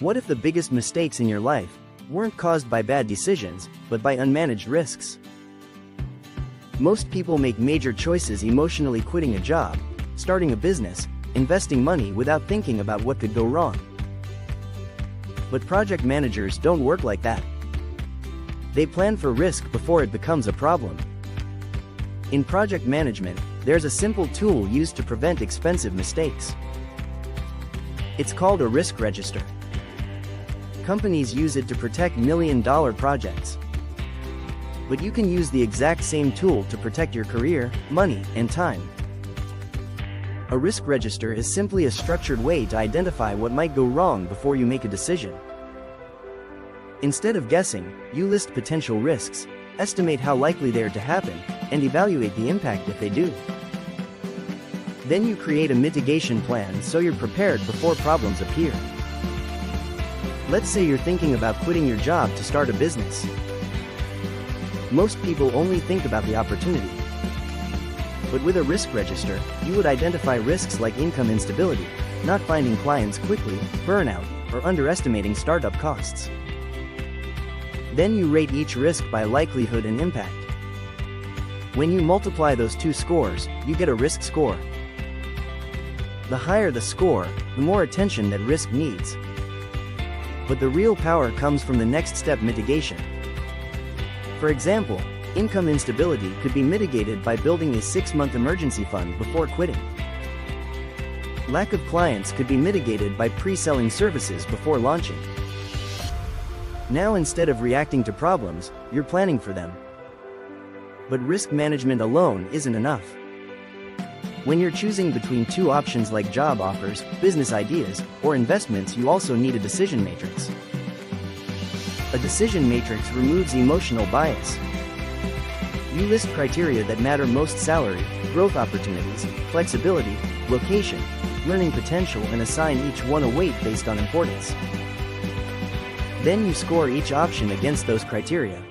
What if the biggest mistakes in your life weren't caused by bad decisions, but by unmanaged risks? Most people make major choices emotionally quitting a job, starting a business, investing money without thinking about what could go wrong. But project managers don't work like that. They plan for risk before it becomes a problem. In project management, there's a simple tool used to prevent expensive mistakes. It's called a risk register. Companies use it to protect million-dollar projects. But you can use the exact same tool to protect your career, money, and time. A risk register is simply a structured way to identify what might go wrong before you make a decision. Instead of guessing, you list potential risks, estimate how likely they are to happen, and evaluate the impact if they do. Then you create a mitigation plan so you're prepared before problems appear. Let's say you're thinking about quitting your job to start a business. Most people only think about the opportunity. But with a risk register, you would identify risks like income instability, not finding clients quickly, burnout, or underestimating startup costs. Then you rate each risk by likelihood and impact. When you multiply those two scores, you get a risk score. The higher the score, the more attention that risk needs. But the real power comes from the next step: mitigation. For example, income instability could be mitigated by building a 6-month emergency fund before quitting. Lack of clients could be mitigated by pre-selling services before launching. Now, instead of reacting to problems, you're planning for them. But risk management alone isn't enough. When you're choosing between two options like job offers, business ideas, or investments, you also need a decision matrix. A decision matrix removes emotional bias. You list criteria that matter most: salary, growth opportunities, flexibility, location, learning potential, and assign each one a weight based on importance. Then you score each option against those criteria.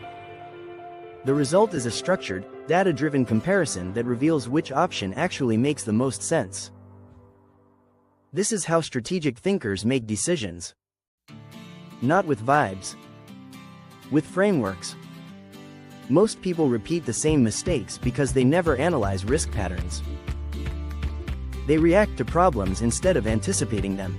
The result is a structured, data-driven comparison that reveals which option actually makes the most sense. This is how strategic thinkers make decisions. Not with vibes. With frameworks. Most people repeat the same mistakes because they never analyze risk patterns. They react to problems instead of anticipating them.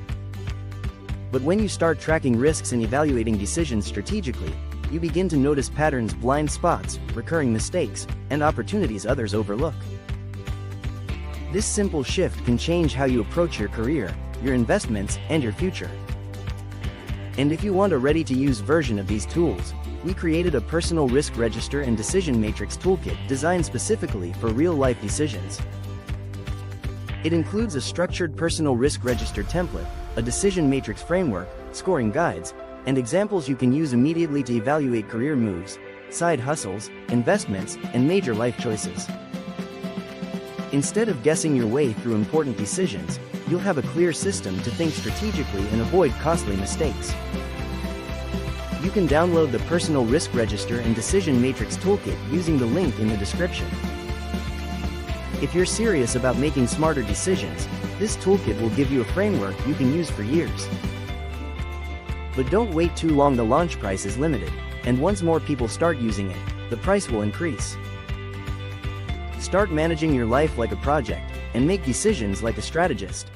But when you start tracking risks and evaluating decisions strategically, you begin to notice patterns, blind spots, recurring mistakes, and opportunities others overlook. This simple shift can change how you approach your career, your investments, and your future. And if you want a ready-to-use version of these tools, we created a personal risk register and decision matrix toolkit designed specifically for real-life decisions. It includes a structured personal risk register template, a decision matrix framework, scoring guides, and examples you can use immediately to evaluate career moves, side hustles, investments, and major life choices. Instead of guessing your way through important decisions, you'll have a clear system to think strategically and avoid costly mistakes. You can download the Personal Risk Register and Decision Matrix Toolkit using the link in the description. If you're serious about making smarter decisions, this toolkit will give you a framework you can use for years. But don't wait too long. The launch price is limited, and once more people start using it, the price will increase. Start managing your life like a project, and make decisions like a strategist.